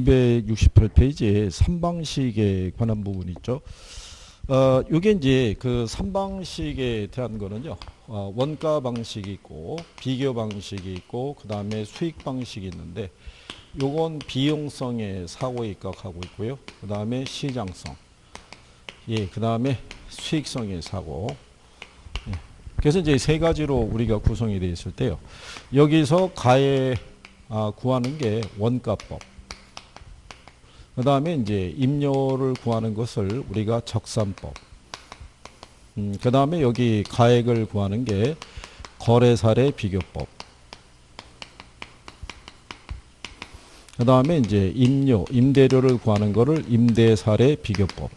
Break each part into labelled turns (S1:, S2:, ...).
S1: 268페이지에 삼방식에 관한 부분이 있죠. 요게 이제 그 삼방식에 대한 거는요. 원가 방식이 있고 비교 방식이 있고 그 다음에 수익 방식이 있는데 요건 비용성에 사고에 입각하고 있고요. 그 다음에 시장성. 예, 그 다음에 수익성의 사고. 예. 그래서 이제 세 가지로 우리가 구성이 되어 있을 때요. 여기서 가에 구하는 게 원가법. 그 다음에 이제 임료를 구하는 것을 우리가 적산법. 그 다음에 여기 가액을 구하는 게 거래사례 비교법. 그 다음에 이제 임료, 임대료를 구하는 거를 임대사례 비교법.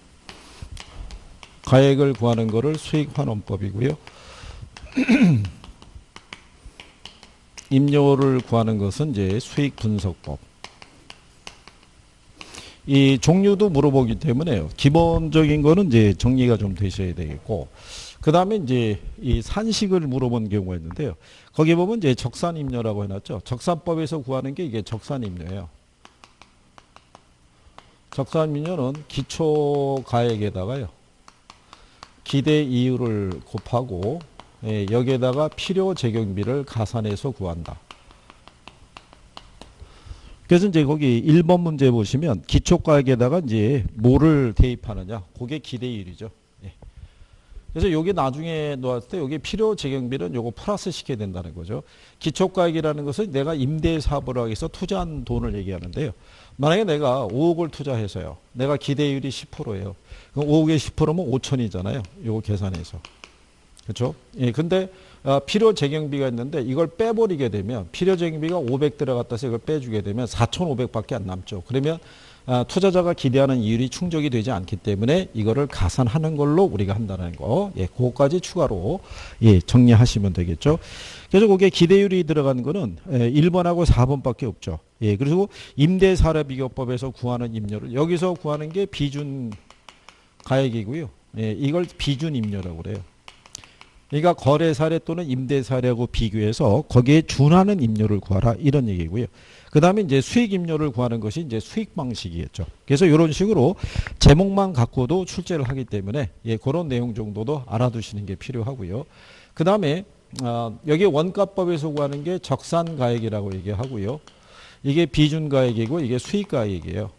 S1: 가액을 구하는 거를 수익환원법이고요. 임료를 구하는 것은 이제 수익분석법. 이 종류도 물어보기 때문에요. 기본적인 거는 이제 정리가 좀 되셔야 되겠고, 그 다음에 이제 이 산식을 물어본 경우가 있는데요. 거기 보면 이제 적산임료라고 해놨죠. 적산법에서 구하는 게 이게 적산임료예요. 적산임료는 기초가액에다가요. 기대 이율을 곱하고 여기에다가 필요 적용비를 가산해서 구한다. 그래서 이제 거기 1번 문제 보시면 기초가액에다가 이제 뭐를 대입하느냐, 그게 기대율이죠. 예. 그래서 요게 나중에 놓았을 때 여기 필요 적용비는 요거 플러스 시켜야 된다는 거죠. 기초가액이라는 것은 내가 임대 사업을 하기 위해서 투자한 돈을 얘기하는데요. 만약에 내가 5억을 투자해서요. 내가 기대율이 10%예요. 그럼 5억에 10%면 5천이잖아요. 요거 계산해서. 그렇죠? 예, 근데 필요 적용비가 있는데 이걸 빼버리게 되면 필요 적용비가 500 들어갔다 해서 이걸 빼주게 되면 4,500밖에 안 남죠. 그러면 투자자가 기대하는 이율이 충족이 되지 않기 때문에 이거를 가산하는 걸로 우리가 한다는 거. 예, 그거까지 추가로 예, 정리하시면 되겠죠. 그래서 거기에 기대율이 들어간 거는 1번하고 4번밖에 없죠. 예, 그리고 임대사례비교법에서 구하는 임료를 여기서 구하는 게 비준 가액이고요. 예, 이걸 비준 임료라고 그래요. 그러니까 거래 사례 또는 임대 사례하고 비교해서 거기에 준하는 임료를 구하라 이런 얘기고요. 그 다음에 이제 수익 임료를 구하는 것이 이제 수익 방식이겠죠. 그래서 이런 식으로 제목만 갖고도 출제를 하기 때문에 예, 그런 내용 정도도 알아두시는 게 필요하고요. 그 다음에 여기 원가법에서 구하는 게 적산가액이라고 얘기하고요. 이게 비준가액이고 이게 수익가액이에요.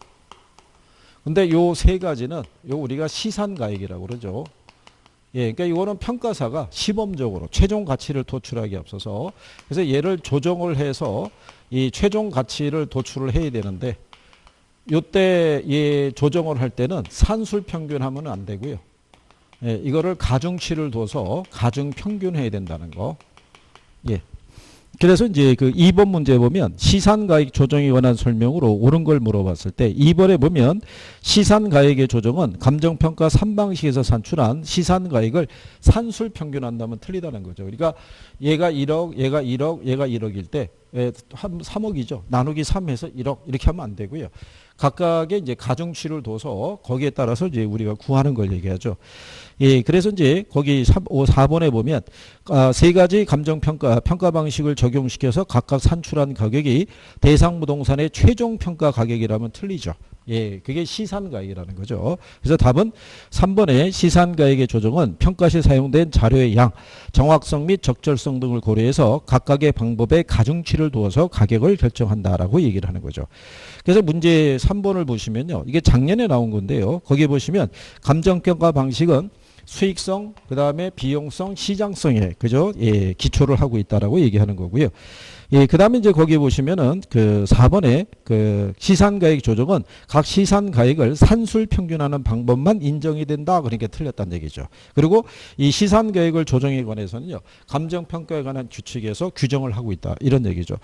S1: 근데 요 세 가지는 요 우리가 시산가액이라고 그러죠. 예, 그러니까 이거는 평가사가 시범적으로 최종 가치를 도출하기 앞서서 그래서 얘를 조정을 해서 이 최종 가치를 도출을 해야 되는데 요때 예, 조정을 할 때는 산술 평균하면 안 되고요. 예, 이거를 가중치를 둬서 가중 평균해야 된다는 거. 예. 그래서 이제 그 2번 문제 보면 시산가액 조정에 관한 설명으로 옳은 걸 물어봤을 때 2번에 보면 시산가액의 조정은 감정평가 3방식에서 산출한 시산가액을 산술 평균한다면 틀리다는 거죠. 그러니까 얘가 1억, 얘가 1억, 얘가 1억일 때 3억이죠. 나누기 3해서 1억 이렇게 하면 안 되고요. 각각의 이제 가중치를 둬서 거기에 따라서 이제 우리가 구하는 걸 얘기하죠. 예, 그래서 이제 거기 4번에 보면 세 가지 감정평가 방식을 적용시켜서 각각 산출한 가격이 대상 부동산의 최종 평가 가격이라면 틀리죠. 예, 그게 시산가액이라는 거죠. 그래서 답은 3번의 시산가액의 조정은 평가 시 사용된 자료의 양, 정확성 및 적절성 등을 고려해서 각각의 방법에 가중치를 두어서 가격을 결정한다라고 얘기를 하는 거죠. 그래서 문제 3번을 보시면요. 이게 작년에 나온 건데요. 거기에 보시면 감정평가 방식은 수익성, 그 다음에 비용성, 시장성에 그죠? 예, 기초를 하고 있다라고 얘기하는 거고요. 예, 그 다음에 이제 거기 보시면은 그 4번에 그 시산가액 조정은 각 시산가액을 산술 평균하는 방법만 인정이 된다. 그러니까 틀렸다는 얘기죠. 그리고 이 시산가액을 조정에 관해서는요, 감정평가에 관한 규칙에서 규정을 하고 있다. 이런 얘기죠.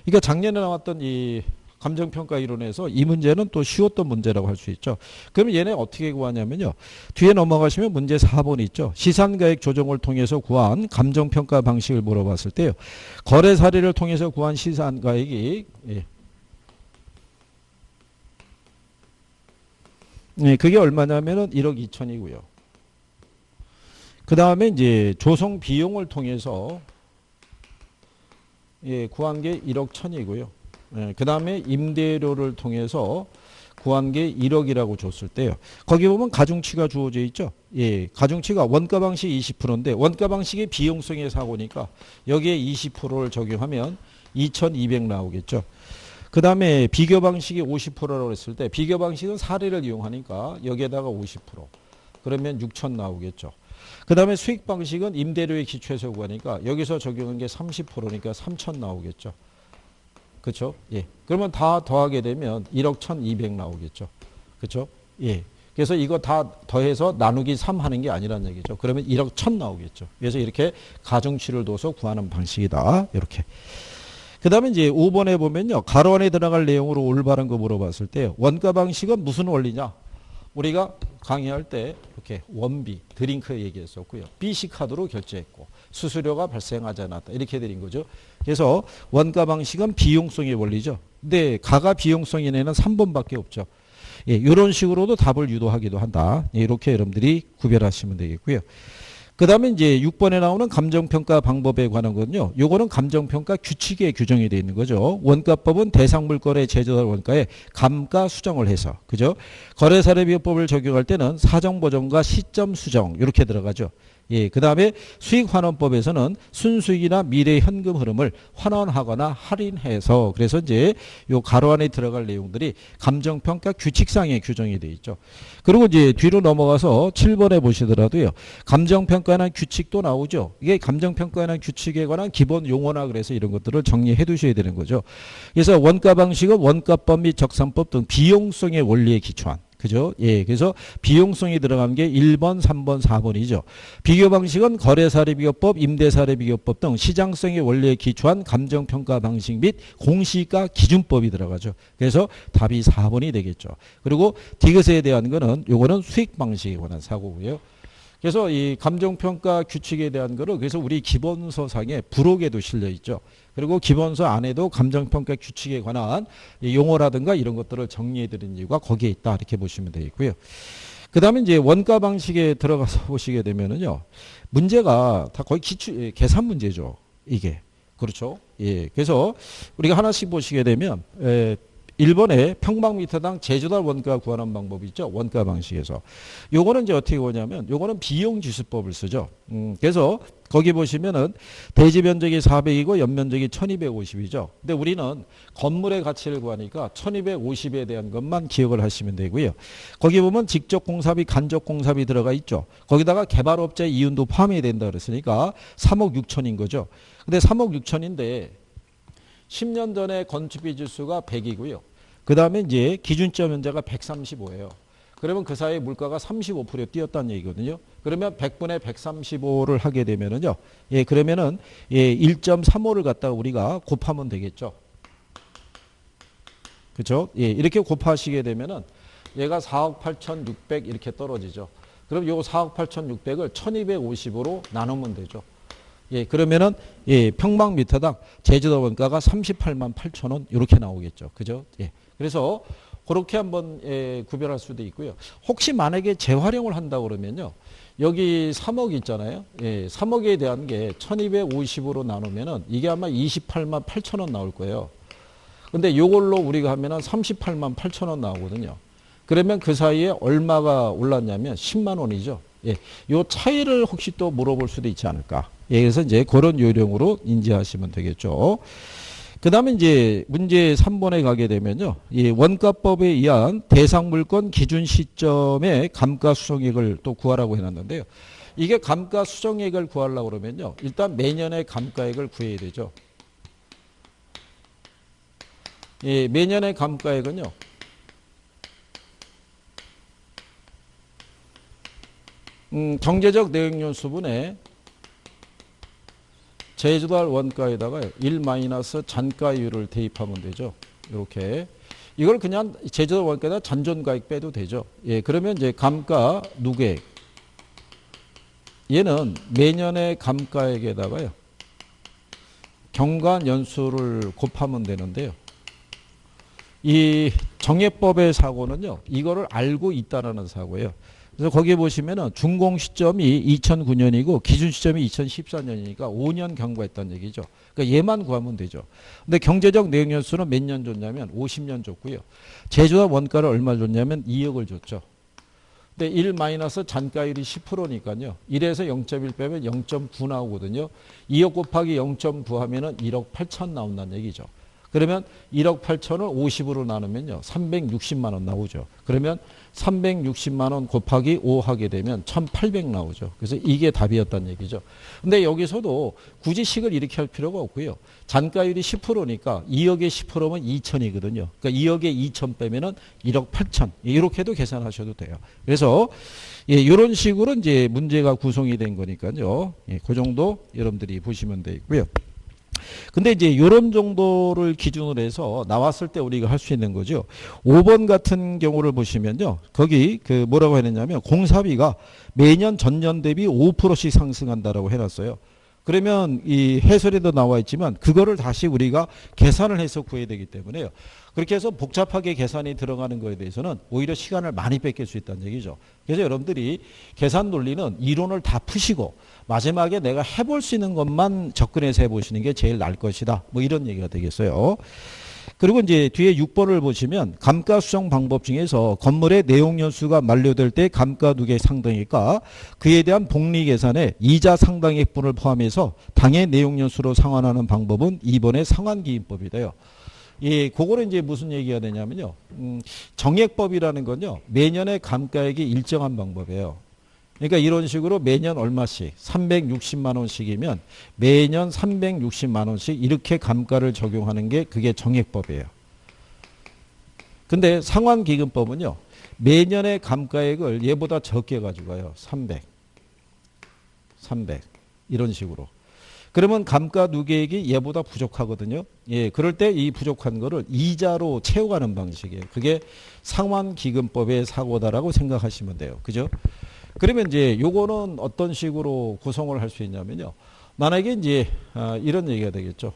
S1: 그러니까 작년에 나왔던 이 감정평가 이론에서 이 문제는 또 쉬웠던 문제라고 할 수 있죠. 그러면 얘네 어떻게 구하냐면요. 뒤에 넘어가시면 문제 4번 있죠. 시산가액 조정을 통해서 구한 감정평가 방식을 물어봤을 때요. 거래 사례를 통해서 구한 시산가액이 예, 그게 얼마냐면은 1억 2천이고요. 그 다음에 이제 조성 비용을 통해서 예, 구한 게 1억 1천이고요. 그 다음에 임대료를 통해서 구한 게 1억이라고 줬을 때요. 거기 보면 가중치가 주어져 있죠. 예, 가중치가 원가 방식 20%인데 원가 방식의 비용성의 사고니까 여기에 20%를 적용하면 2,200 나오겠죠. 그 다음에 비교 방식이 50%라고 했을 때 비교 방식은 사례를 이용하니까 여기에다가 50%. 그러면 6,000 나오겠죠. 그 다음에 수익 방식은 임대료의 기초에서 구하니까 여기서 적용한 게 30%니까 3,000 나오겠죠. 그렇죠? 예. 그러면 다 더하게 되면 1억 1,200 나오겠죠. 그렇죠? 예. 그래서 이거 다 더해서 나누기 3 하는 게 아니란 얘기죠. 그러면 1억 1,000 나오겠죠. 그래서 이렇게 가중치를 둬서 구하는 방식이다. 이렇게. 그 다음에 이제 5번에 보면요. 가로 안에 들어갈 내용으로 올바른 거 물어봤을 때 원가 방식은 무슨 원리냐? 우리가 강의할 때 이렇게 원비, 드링크 얘기했었고요. BC 카드로 결제했고 수수료가 발생하지 않았다. 이렇게 드린 거죠. 그래서 원가 방식은 비용성의 원리죠. 근데 가가 비용성에는 3번밖에 없죠. 예, 이런 식으로도 답을 유도하기도 한다. 예, 이렇게 여러분들이 구별하시면 되겠고요. 그 다음에 이제 6번에 나오는 감정평가 방법에 관한 건요. 요거는 감정평가 규칙에 규정이 되어 있는 거죠. 원가법은 대상물건의 제조달 원가에 감가 수정을 해서, 그죠? 거래사례비법을 적용할 때는 사정보정과 시점 수정, 이렇게 들어가죠. 예, 그 다음에 수익환원법에서는 순수익이나 미래 현금 흐름을 환원하거나 할인해서, 그래서 이제 요 가로 안에 들어갈 내용들이 감정평가 규칙상에 규정이 되어 있죠. 그리고 이제 뒤로 넘어가서 7번에 보시더라도요. 감정평가나 규칙도 나오죠. 이게 감정평가나 규칙에 관한 기본 용어나 그래서 이런 것들을 정리해 두셔야 되는 거죠. 그래서 원가 방식은 원가법 및 적산법 등 비용성의 원리에 기초한, 그죠? 예. 그래서 비용성이 들어간 게 1번, 3번, 4번이죠. 비교 방식은 거래사례비교법, 임대사례비교법 등 시장성의 원리에 기초한 감정평가 방식 및 공시가 기준법이 들어가죠. 그래서 답이 4번이 되겠죠. 그리고 디귿에 대한 거는 요거는 수익 방식에 관한 사고고요. 그래서 이 감정평가 규칙에 대한 거를 그래서 우리 기본서상에 부록에도 실려 있죠. 그리고 기본서 안에도 감정평가 규칙에 관한 용어라든가 이런 것들을 정리해 드린 이유가 거기에 있다. 이렇게 보시면 되겠고요. 그 다음에 이제 원가 방식에 들어가서 보시게 되면은요. 문제가 다 거의 계산 문제죠. 이게. 그렇죠. 예. 그래서 우리가 하나씩 보시게 되면, 1번에 평방미터당 제조달 원가 구하는 방법이 있죠. 원가 방식에서. 요거는 이제 어떻게 보냐면 요거는 비용지수법을 쓰죠. 그래서 거기 보시면은 대지 면적이 400이고 연면적이 1250이죠. 근데 우리는 건물의 가치를 구하니까 1250에 대한 것만 기억을 하시면 되고요. 거기 보면 직접 공사비, 간접 공사비 들어가 있죠. 거기다가 개발업체 이윤도 포함이 된다 그랬으니까 3억 6천인 거죠. 근데 3억 6천인데 10년 전에 건축비 지수가 100이고요. 그 다음에 이제 기준점 현재가 135예요. 그러면 그 사이에 물가가 35% 뛰었다는 얘기거든요. 그러면 100분의 135를 하게 되면은요. 예, 그러면은 1.35를 갖다가 우리가 곱하면 되겠죠. 그렇죠? 예, 이렇게 곱하시게 되면은 얘가 4억 8,600 이렇게 떨어지죠. 그럼 요 4억 8,600을 1250으로 나누면 되죠. 예, 그러면은, 예, 평방미터당 제조달 원가가 38만 8천 원, 이렇게 나오겠죠. 그죠? 예. 그래서, 그렇게 한번, 예, 구별할 수도 있고요. 혹시 만약에 재활용을 한다 그러면요. 여기 3억 있잖아요. 예, 3억에 대한 게 1250으로 나누면은 이게 아마 28만 8천 원 나올 거예요. 근데 요걸로 우리가 하면은 38만 8천 원 나오거든요. 그러면 그 사이에 얼마가 올랐냐면 10만 원이죠. 예, 요 차이를 혹시 또 물어볼 수도 있지 않을까. 예, 그래서 이제 그런 요령으로 인지하시면 되겠죠. 그 다음에 이제 문제 3번에 가게 되면요. 이 원가법에 의한 대상물건 기준 시점의 감가수정액을 또 구하라고 해놨는데요. 이게 감가수정액을 구하려고 그러면요. 일단 매년의 감가액을 구해야 되죠. 예, 매년의 감가액은요. 경제적 내역연수분에 제조달 원가에다가 1- 잔가율을 대입하면 되죠. 이렇게. 이걸 그냥 제조달 원가에다 잔존가액 빼도 되죠. 예, 그러면 이제 감가 누계액. 얘는 매년의 감가액에다가요. 경관 연수를 곱하면 되는데요. 이 정액법의 사고는요. 이거를 알고 있다라는 사고예요. 그래서 거기에 보시면은 준공 시점이 2009년이고 기준 시점이 2014년이니까 5년 경과했다는 얘기죠. 그러니까 얘만 구하면 되죠. 근데 경제적 내역 연수는 몇 년 줬냐면 50년 줬고요. 제조사 원가를 얼마 줬냐면 2억을 줬죠. 근데 1 마이너스 잔가율이 10%니까요. 1에서 0.1 빼면 0.9 나오거든요. 2억 곱하기 0.9 하면은 1억 8천 나온다는 얘기죠. 그러면 1억 8천을 50으로 나누면요. 360만 원 나오죠. 그러면 360만 원 곱하기 5 하게 되면 1800 나오죠. 그래서 이게 답이었다는 얘기죠. 근데 여기서도 굳이 식을 이렇게 할 필요가 없고요. 잔가율이 10%니까 2억에 10%면 2천이거든요. 그러니까 2억에 2천 빼면은 1억 8천. 이렇게도 계산하셔도 돼요. 그래서 예, 이런 식으로 이제 문제가 구성이 된 거니까요. 예, 그 정도 여러분들이 보시면 되고요. 근데 이제 이런 정도를 기준으로 해서 나왔을 때 우리가 할 수 있는 거죠. 5번 같은 경우를 보시면요. 거기 그 뭐라고 했느냐면 공사비가 매년 전년 대비 5%씩 상승한다라고 해놨어요. 그러면 이 해설에도 나와 있지만 그거를 다시 우리가 계산을 해서 구해야 되기 때문에요. 그렇게 해서 복잡하게 계산이 들어가는 거에 대해서는 오히려 시간을 많이 뺏길 수 있다는 얘기죠. 그래서 여러분들이 계산 논리는 이론을 다 푸시고 마지막에 내가 해볼 수 있는 것만 접근해서 해보시는 게 제일 나을 것이다. 뭐 이런 얘기가 되겠어요. 그리고 이제 뒤에 6번을 보시면 감가 수정 방법 중에서 건물의 내용 연수가 만료될 때 감가 누계 상당액과 그에 대한 복리 계산에 이자 상당액분을 포함해서 당해 내용 연수로 상환하는 방법은 2번의 상환기인법이래요. 예, 그거는 이제 무슨 얘기가 되냐면요. 정액법이라는 건요. 매년의 감가액이 일정한 방법이에요. 그러니까 이런 식으로 매년 얼마씩 360만 원씩이면 매년 360만 원씩 이렇게 감가를 적용하는 게 그게 정액법이에요. 근데 상환기금법은요. 매년의 감가액을 얘보다 적게 가지고요. 300 이런 식으로. 그러면 감가 누계액이 얘보다 부족하거든요. 예, 그럴 때 이 부족한 거를 이자로 채워가는 방식이에요. 그게 상환기금법의 사고다라고 생각하시면 돼요. 그죠? 그러면 이제 요거는 어떤 식으로 구성을 할 수 있냐면요. 만약에 이제 이런 얘기가 되겠죠.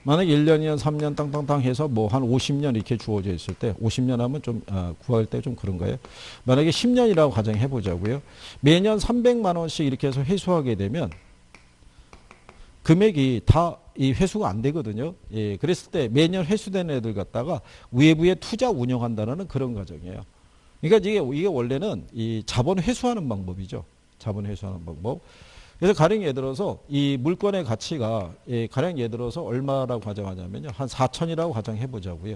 S1: 만약에 1년, 2년, 3년 땅땅땅 해서 뭐 한 50년 이렇게 주어져 있을 때 50년 하면 좀 구할 때 좀 그런가요? 만약에 10년이라고 가정해 보자고요. 매년 300만 원씩 이렇게 해서 회수하게 되면 금액이 다 이 회수가 안 되거든요. 예, 그랬을 때 매년 회수된 애들 갖다가 외부에 투자 운영한다는 그런 과정이에요. 그러니까 이게 원래는 이 자본 회수하는 방법이죠. 자본 회수하는 방법. 그래서 가령 예를 들어서 이 물건의 가치가 가령 예를 들어서 얼마라고 가정하냐면요. 한 4천이라고 가정해 보자고요.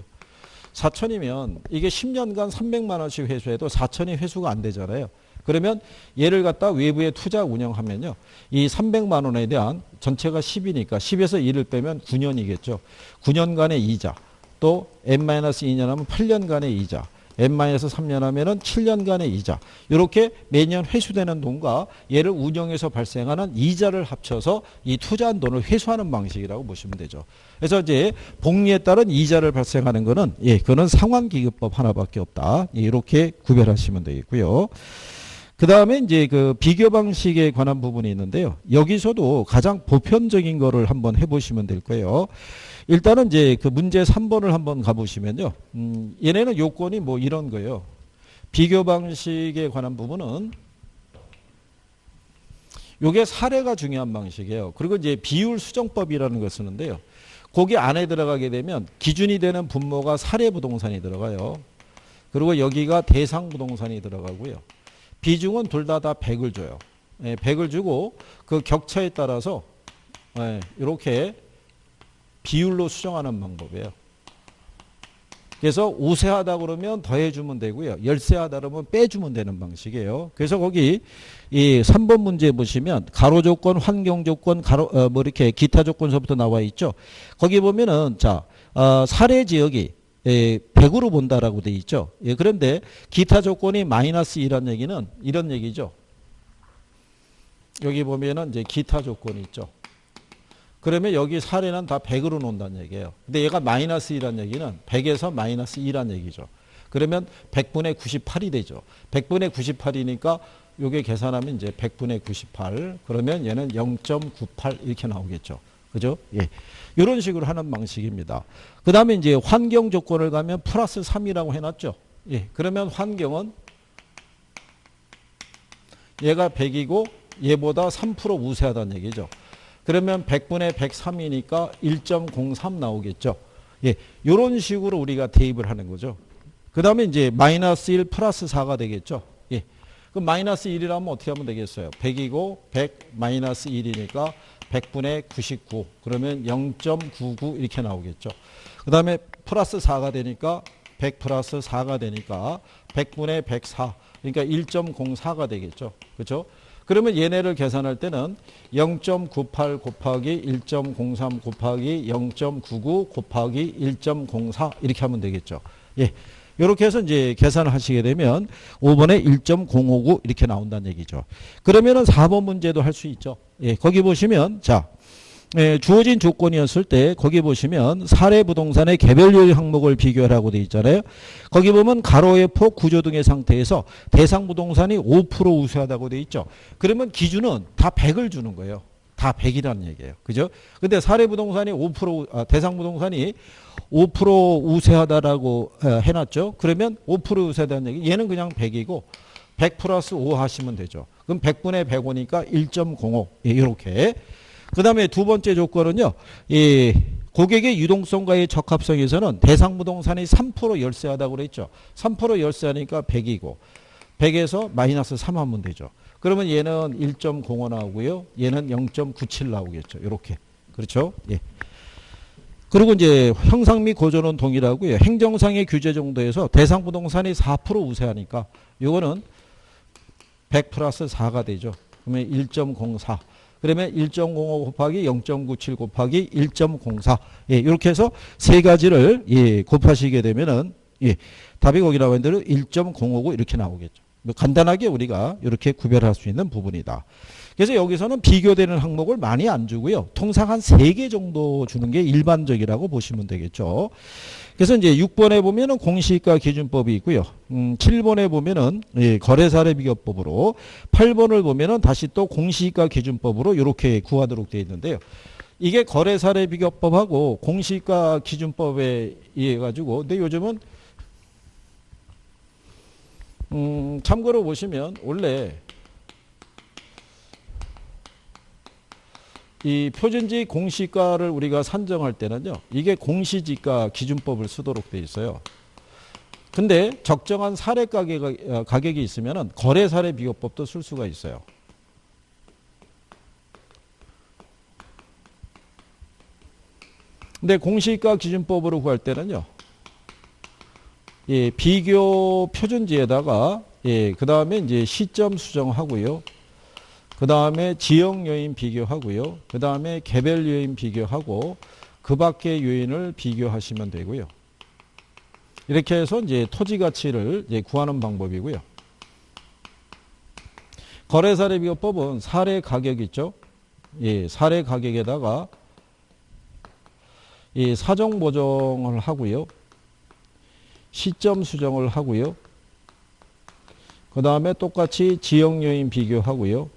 S1: 4천이면 이게 10년간 300만 원씩 회수해도 4천이 회수가 안 되잖아요. 그러면 얘를 갖다 외부에 투자 운영하면요. 이 300만 원에 대한 전체가 10이니까 10에서 1을 빼면 9년이겠죠. 9년간의 이자. 또 N-2년 하면 8년간의 이자. N-3년 하면은 7년간의 이자. 이렇게 매년 회수되는 돈과 얘를 운영해서 발생하는 이자를 합쳐서 이 투자한 돈을 회수하는 방식이라고 보시면 되죠. 그래서 이제 복리에 따른 이자를 발생하는 거는 그거는 상환기금법 하나밖에 없다. 이렇게 구별하시면 되겠고요. 그 다음에 이제 그 비교 방식에 관한 부분이 있는데요. 여기서도 가장 보편적인 거를 한번 해보시면 될 거예요. 일단은 이제 그 문제 3번을 한번 가보시면요. 얘네는 요건이 뭐 이런 거예요. 비교 방식에 관한 부분은 요게 사례가 중요한 방식이에요. 그리고 이제 비율 수정법이라는 걸 쓰는데요. 거기 안에 들어가게 되면 기준이 되는 분모가 사례 부동산이 들어가요. 그리고 여기가 대상 부동산이 들어가고요. 비중은 둘 다 100을 줘요. 100을 주고 그 격차에 따라서 이렇게 비율로 수정하는 방법이에요. 그래서 우세하다 그러면 더해주면 되고요. 열세하다 그러면 빼주면 되는 방식이에요. 그래서 거기 이 3번 문제 보시면 가로 조건, 환경 조건, 뭐 이렇게 기타 조건서부터 나와 있죠. 거기 보면은 사례 지역이 100으로 본다라고 돼 있죠. 그런데 기타 조건이 마이너스 2란 얘기는 이런 얘기죠. 여기 보면은 이제 기타 조건이 있죠. 그러면 여기 사례는 다 100으로 놓는다는 얘기예요. 근데 얘가 마이너스 2란 얘기는 100에서 마이너스 2란 얘기죠. 그러면 100분의 98이 되죠. 100분의 98이니까 요게 계산하면 이제 100분의 98. 그러면 얘는 0.98 이렇게 나오겠죠. 그죠? 예. 이런 식으로 하는 방식입니다. 그 다음에 이제 환경 조건을 가면 플러스 3이라고 해놨죠. 예, 그러면 환경은 얘가 100이고 얘보다 3% 우세하다는 얘기죠. 그러면 100분의 103이니까 1.03 나오겠죠. 예, 이런 식으로 우리가 대입을 하는 거죠. 그 다음에 이제 마이너스 1 플러스 4가 되겠죠. 예. 그럼 마이너스 1이라면 어떻게 하면 되겠어요? 100이고 100 마이너스 1이니까 100분의 99. 그러면 0.99 이렇게 나오겠죠. 그 다음에 플러스 4가 되니까 100 플러스 4가 되니까 100분의 104. 그러니까 1.04가 되겠죠. 그렇죠? 그러면 얘네를 계산할 때는 0.98 곱하기 1.03 곱하기 0.99 곱하기 1.04 이렇게 하면 되겠죠. 예. 이렇게 해서 이제 계산을 하시게 되면 5번에 1.059 이렇게 나온다는 얘기죠. 그러면은 4번 문제도 할 수 있죠. 예. 거기 보시면 자, 예, 주어진 조건이었을 때 거기 보시면 사례 부동산의 개별요인 항목을 비교하라고 되어 있잖아요. 거기 보면 가로의 폭, 구조 등의 상태에서 대상 부동산이 5% 우세하다고 되어 있죠. 그러면 기준은 다 100을 주는 거예요. 다 100이라는 얘기예요. 그죠? 근데 사례 부동산이 5%, 대상 부동산이 5% 우세하다라고 해놨죠. 그러면 5% 우세하다는 얘기. 얘는 그냥 100이고 100 플러스 5 하시면 되죠. 그럼 100분의 105니까 1.05. 예, 이렇게. 그 다음에 두 번째 조건은요. 이 고객의 유동성과의 적합성에서는 대상 부동산이 3% 열세하다고 그랬죠. 3% 열세하니까 100이고 100에서 마이너스 3 하면 되죠. 그러면 얘는 1.05 나오고요. 얘는 0.97 나오겠죠. 이렇게. 그렇죠? 예. 그리고 이제 형상 및 고조는 동일하고요. 행정상의 규제 정도에서 대상 부동산이 4% 우세하니까 요거는 100 플러스 4가 되죠. 그러면 1.04. 그러면 1.05 곱하기 0.97 곱하기 1.04. 예, 이렇게 해서 세 가지를 예, 곱하시게 되면은 예, 답이 거기 나온 대로 1.059 이렇게 나오겠죠. 간단하게 우리가 이렇게 구별할 수 있는 부분이다. 그래서 여기서는 비교되는 항목을 많이 안 주고요. 통상 한 3개 정도 주는 게 일반적이라고 보시면 되겠죠. 그래서 이제 6번에 보면은 공시지가 기준법이 있고요. 7번에 보면은 예, 거래사례 비교법으로 8번을 보면은 다시 또 공시지가 기준법으로 이렇게 구하도록 되어 있는데요. 이게 거래사례 비교법하고 공시지가 기준법에 의해 가지고 근데 요즘은 참고로 보시면 원래 이 표준지 공시가를 우리가 산정할 때는요. 이게 공시지가 기준법을 쓰도록 돼 있어요. 근데 적정한 사례 가격이 있으면은 거래사례 비교법도 쓸 수가 있어요. 근데 공시가 기준법으로 구할 때는요. 예, 비교 표준지에다가 예, 그다음에 이제 시점 수정하고요. 그다음에 지역 요인 비교하고요. 그다음에 개별 요인 비교하고 그 밖의 요인을 비교하시면 되고요. 이렇게 해서 이제 토지 가치를 이제 구하는 방법이고요. 거래사례 비교법은 사례 가격 있죠? 예, 사례 가격에다가 이 사정 보정을 하고요. 시점 수정을 하고요. 그 다음에 똑같이 지역 요인 비교하고요.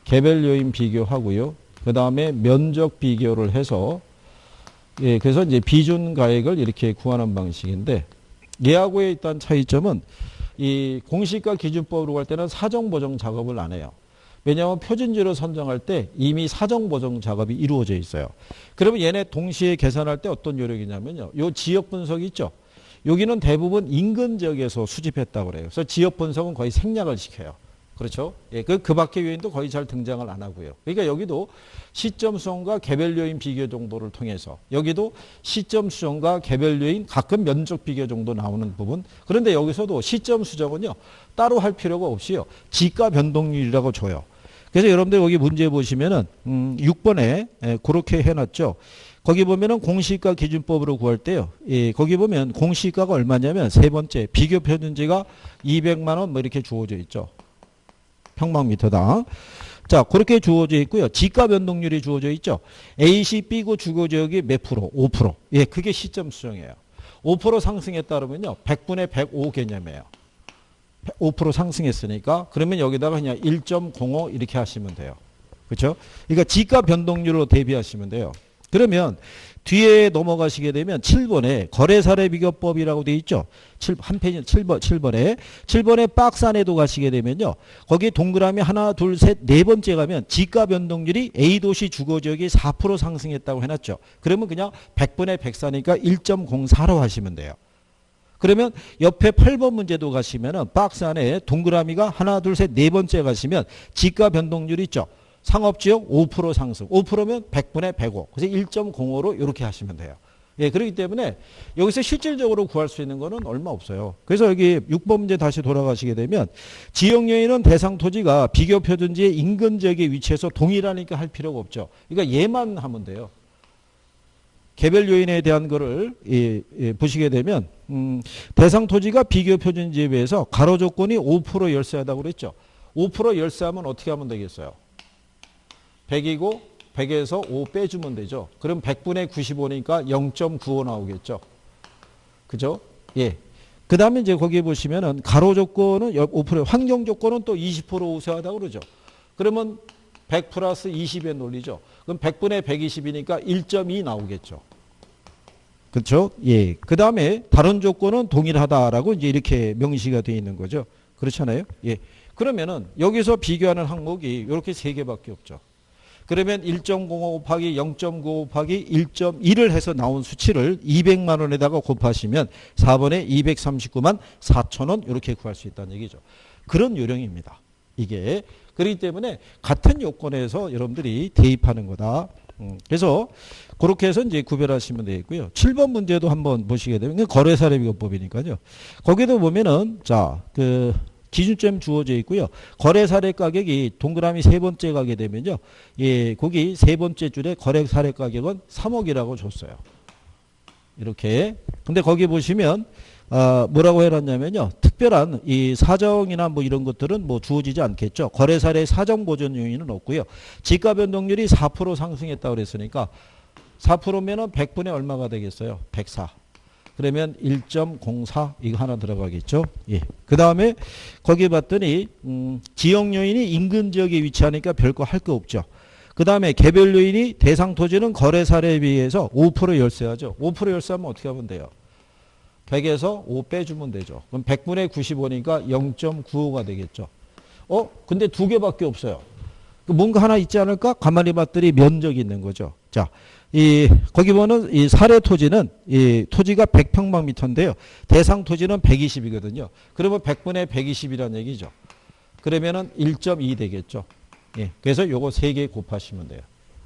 S1: 개별 요인 비교하고요. 그 다음에 면적 비교를 해서 예, 그래서 이제 비준 가액을 이렇게 구하는 방식인데 얘하고의 일단 차이점은 이 공시가 기준법으로 갈 때는 사정 보정 작업을 안 해요. 왜냐하면 표준지로 선정할 때 이미 사정 보정 작업이 이루어져 있어요. 그러면 얘네 동시에 계산할 때 어떤 요령이냐면요. 요 지역 분석 있죠. 여기는 대부분 인근 지역에서 수집했다고 그래요. 그래서 지역 분석은 거의 생략을 시켜요. 그렇죠? 예, 그 밖의 요인도 거의 잘 등장을 안 하고요. 그러니까 여기도 시점 수정과 개별 요인 비교 정도를 통해서 여기도 시점 수정과 개별 요인 가끔 면적 비교 정도 나오는 부분. 그런데 여기서도 시점 수정은요. 따로 할 필요가 없이요. 지가 변동률이라고 줘요. 그래서 여러분들 여기 문제 보시면은 6번에 그렇게 해놨죠. 거기 보면은 공시가 기준법으로 구할 때요. 예, 거기 보면 공시가가 얼마냐면 세 번째 비교 표준지가 200만 원 뭐 이렇게 주어져 있죠. 평방미터당. 자, 그렇게 주어져 있고요. 지가 변동률이 주어져 있죠. A시 B구 주거지역이 몇 프로? 5%. 예, 그게 시점 수정이에요. 5% 상승했다 그러면요. 100분의 105 개념이에요. 5% 상승했으니까 그러면 여기다가 그냥 1.05 이렇게 하시면 돼요. 그렇죠? 그러니까 지가 변동률로 대비하시면 돼요. 그러면 뒤에 넘어가시게 되면 7번에 거래사례비교법이라고 되어 있죠. 한 페이지 7번에 박스 안에도 가시게 되면요. 거기 동그라미 하나, 둘, 셋, 네 번째 가면 지가 변동률이 A도시 주거지역이 4% 상승했다고 해놨죠. 그러면 그냥 100분의 104니까 1.04로 하시면 돼요. 그러면 옆에 8번 문제도 가시면은 박스 안에 동그라미가 하나, 둘, 셋, 네 번째 가시면 지가 변동률 있죠. 상업지역 5% 상승. 5%면 100분의 105. 그래서 1.05로 이렇게 하시면 돼요. 예, 그렇기 때문에 여기서 실질적으로 구할 수 있는 거는 얼마 없어요. 그래서 여기 6번 문제 다시 돌아가시게 되면 지역 요인은 대상 토지가 비교 표준지의 인근 지역에 위치해서 동일하니까 할 필요가 없죠. 그러니까 얘만 하면 돼요. 개별 요인에 대한 거를 보시게 되면 대상 토지가 비교 표준지에 비해서 가로 조건이 5% 열세하다고 그랬죠. 5% 열세하면 어떻게 하면 되겠어요? 100이고 100에서 5 빼주면 되죠. 그럼 100분의 95니까 0.95 나오겠죠. 그죠? 예. 그 다음에 이제 거기에 보시면은 가로 조건은 5%, 환경 조건은 또 20% 우세하다고 그러죠. 그러면 100 플러스 20의 논리죠. 그럼 100분의 120이니까 1.2 나오겠죠. 그렇죠? 예. 그 다음에 다른 조건은 동일하다라고 이제 이렇게 명시가 되어 있는 거죠. 그렇잖아요? 예. 그러면은 여기서 비교하는 항목이 이렇게 세 개밖에 없죠. 그러면 1.05 곱하기 0.9 곱하기 1.2를 해서 나온 수치를 200만 원에다가 곱하시면 4번에 239만 4천 원 이렇게 구할 수 있다는 얘기죠. 그런 요령입니다. 이게. 그렇기 때문에 같은 요건에서 여러분들이 대입하는 거다. 그래서 그렇게 해서 이제 구별하시면 되겠고요. 7번 문제도 한번 보시게 되면 거래사례비교법이니까요. 거기도 보면은 자, 기준점 주어져 있고요. 거래사례 가격이 동그라미 세 번째 가게 되면요. 예, 거기 세 번째 줄에 거래사례 가격은 3억이라고 줬어요. 이렇게. 근데 거기 보시면 뭐라고 해놨냐면요. 특별한 이 사정이나 뭐 이런 것들은 뭐 주어지지 않겠죠. 거래사례 사정 보전 요인은 없고요. 지가 변동률이 4% 상승했다고 그랬으니까 4%면은 100분의 얼마가 되겠어요? 104. 그러면 1.04 이거 하나 들어가겠죠. 예. 그 다음에 거기 봤더니 지역 요인이 인근 지역에 위치하니까 별거 할 거 없죠. 그 다음에 개별 요인이 대상 토지는 거래 사례에 비해서 5% 열세하죠. 5% 열세하면 어떻게 하면 돼요? 100에서 5 빼주면 되죠. 그럼 100분의 95니까 0.95가 되겠죠. 근데 두 개밖에 없어요. 뭔가 하나 있지 않을까? 가만히 봤더니 면적이 있는 거죠. 자, 거기 보면 이 사례 토지는 이 토지가 100평방미터인데요. 대상 토지는 120이거든요. 그러면 100분의 120이라는 얘기죠. 그러면은 1.2 되겠죠. 예. 그래서 요거 3개 곱하시면 돼요.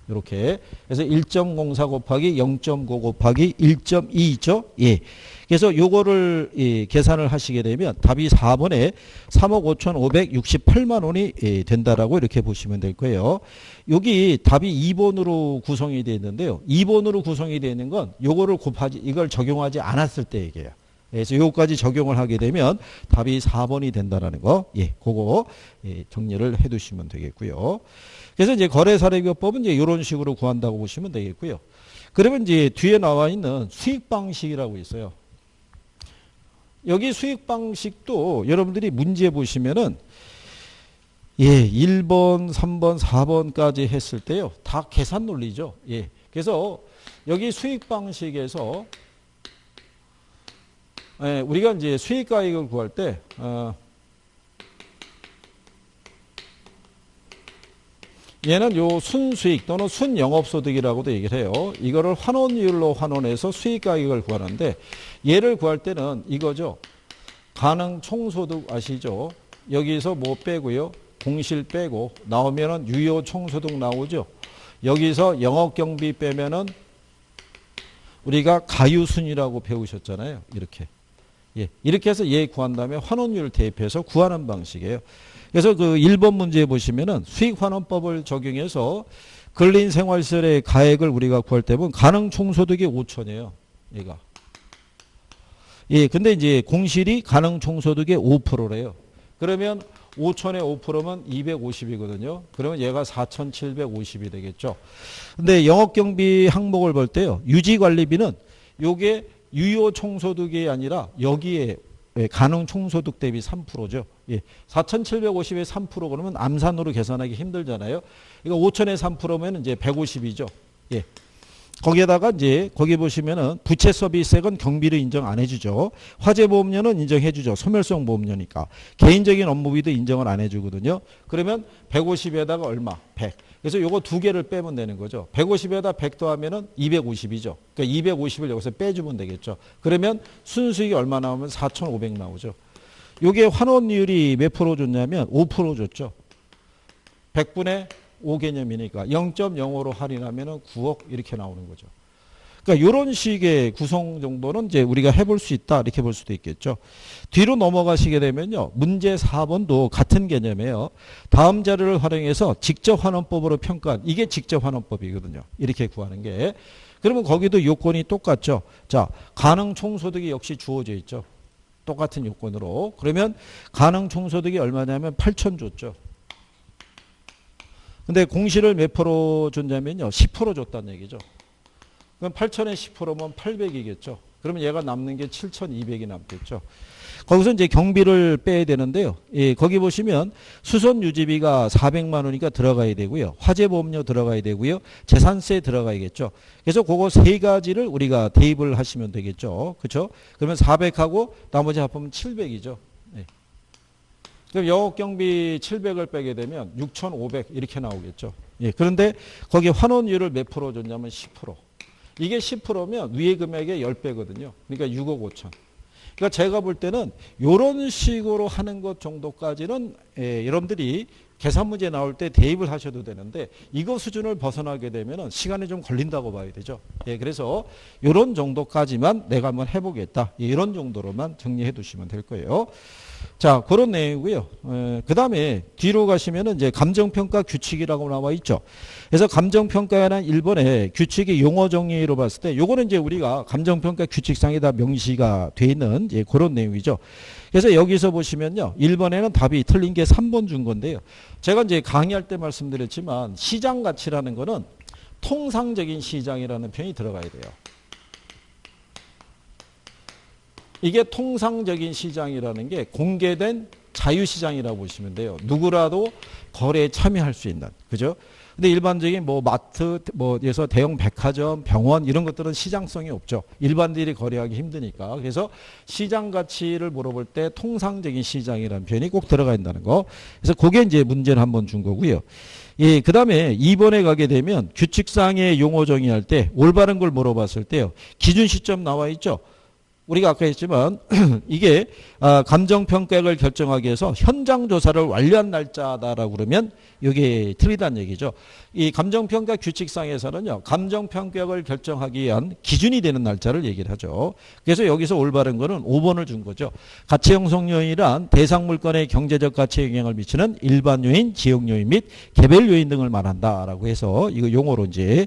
S1: 이렇게. 그래서 1.04 곱하기 0.9 곱하기 1.2 있죠? 예. 그래서 요거를 계산을 하시게 되면 답이 4번에 3억 5,568만 원이 된다라고 이렇게 보시면 될 거예요. 여기 답이 2번으로 구성이 되어 있는데요. 2번으로 구성이 되어 있는 건 요거를 이걸 적용하지 않았을 때 얘기예요. 그래서 요거까지 적용을 하게 되면 답이 4번이 된다라는 거. 예. 그거 정리를 해 두시면 되겠고요. 그래서 이제 거래사례비교법은 이제 이런 식으로 구한다고 보시면 되겠고요. 그러면 이제 뒤에 나와 있는 수익 방식이라고 있어요. 여기 수익 방식도 여러분들이 문제 보시면은 예, 1번, 3번, 4번까지 했을 때요. 다 계산 논리죠. 예. 그래서 여기 수익 방식에서 예, 우리가 이제 수익가액을 구할 때 얘는 요 순수익 또는 순영업소득이라고도 얘기를 해요. 이거를 환원율로 환원해서 수익가액을 구하는데 얘를 구할 때는 이거죠. 가능 총소득 아시죠? 여기서 뭐 빼고요. 공실 빼고 나오면은 유효 총소득 나오죠. 여기서 영업경비 빼면은 우리가 가유순이라고 배우셨잖아요. 이렇게. 예, 이렇게 해서 얘 구한 다음에 환원율 대입해서 구하는 방식이에요. 그래서 그 1번 문제에 보시면은 수익환원법을 적용해서 근린생활시설의 가액을 우리가 구할 때 보면 가능 총소득이 5천이에요. 얘가. 예, 근데 이제 공실이 가능 총소득의 5%래요. 그러면 5천의 5%면 250이거든요. 그러면 얘가 4,750이 되겠죠. 근데 영업경비 항목을 볼 때요. 유지관리비는 요게 유효 총소득이 아니라 여기에 가능 총소득 대비 3%죠. 예. 4,750에 3% 그러면 암산으로 계산하기 힘들잖아요. 이거 5천에 3%면 이제 150이죠. 예. 거기에다가 이제 거기 보시면은 부채 서비스액은 경비를 인정 안 해주죠. 화재보험료는 인정해주죠. 소멸성 보험료니까. 개인적인 업무비도 인정을 안 해주거든요. 그러면 150에다가 얼마? 100. 그래서 요거 두 개를 빼면 되는 거죠. 150에다 100 더하면은 250이죠. 그러니까 250을 여기서 빼주면 되겠죠. 그러면 순수익이 얼마 나오면 4,500 나오죠. 요게 환원율이 몇 프로 줬냐면 5% 줬죠. 100분의 5 개념이니까 0.05로 할인하면 9억 이렇게 나오는 거죠. 그러니까 이런 식의 구성 정도는 이제 우리가 해볼 수 있다 이렇게 볼 수도 있겠죠. 뒤로 넘어가시게 되면요. 문제 4번도 같은 개념이에요. 다음 자료를 활용해서 직접 환원법으로 평가한 이게 직접 환원법이거든요. 이렇게 구하는 게. 그러면 거기도 요건이 똑같죠. 자, 가능 총소득이 역시 주어져 있죠. 똑같은 요건으로. 그러면 가능 총소득이 얼마냐면 8천 줬죠. 근데 공시를 몇 프로 줬냐면요. 10% 줬다는 얘기죠. 그럼 8천에 10%면 800이겠죠. 그러면 얘가 남는 게 7,200이 남겠죠. 거기서 이제 경비를 빼야 되는데요. 예, 거기 보시면 수선 유지비가 400만 원이니까 들어가야 되고요. 화재보험료 들어가야 되고요. 재산세 들어가야겠죠. 그래서 그거 세 가지를 우리가 대입을 하시면 되겠죠. 그렇죠? 그러면 400하고 나머지 합하면 700이죠. 예. 그럼 영업경비 700을 빼게 되면 6,500 이렇게 나오겠죠. 예, 그런데 거기 환원율을 몇 프로 줬냐면 10%. 이게 10%면 위의 금액의 10배거든요. 그러니까 6억 5천. 그러니까 제가 볼 때는 이런 식으로 하는 것 정도까지는 여러분들이 계산 문제 나올 때 대입을 하셔도 되는데 이거 수준을 벗어나게 되면 시간이 좀 걸린다고 봐야 되죠. 예, 그래서 이런 정도까지만 내가 한번 해보겠다. 이런 정도로만 정리해 두시면 될 거예요. 자, 그런 내용이고요. 그 다음에 뒤로 가시면은 이제 감정평가 규칙이라고 나와 있죠. 그래서 감정평가에는 1번에 규칙의 용어 정리로 봤을 때 요거는 이제 우리가 감정평가 규칙상에 다 명시가 돼 있는 이제 그런 내용이죠. 그래서 여기서 보시면요. 1번에는 답이 틀린 게 3번 준 건데요. 제가 이제 강의할 때 말씀드렸지만 시장 가치라는 거는 통상적인 시장이라는 표현이 들어가야 돼요. 이게 통상적인 시장이라는 게 공개된 자유시장이라고 보시면 돼요. 누구라도 거래에 참여할 수 있는. 그죠? 근데 일반적인 뭐 마트, 뭐에서 대형 백화점, 병원 이런 것들은 시장성이 없죠. 일반인들이 거래하기 힘드니까. 그래서 시장 가치를 물어볼 때 통상적인 시장이라는 표현이 꼭 들어가 있다는 거. 그래서 그게 이제 문제를 한번 준 거고요. 예, 그 다음에 2번에 가게 되면 규칙상의 용어 정의할 때 올바른 걸 물어봤을 때요. 기준 시점 나와 있죠. 우리가 아까 했지만 이게 감정평가액을 결정하기 위해서 현장 조사를 완료한 날짜다라고 그러면 이게 틀리다는 얘기죠. 이 감정평가 규칙상에서는요. 감정평가액을 결정하기 위한 기준이 되는 날짜를 얘기를 하죠. 그래서 여기서 올바른 거는 5번을 준 거죠. 가치 형성 요인이란 대상 물건의 경제적 가치에 영향을 미치는 일반 요인, 지역 요인 및 개별 요인 등을 말한다라고 해서 이거 용어로 이제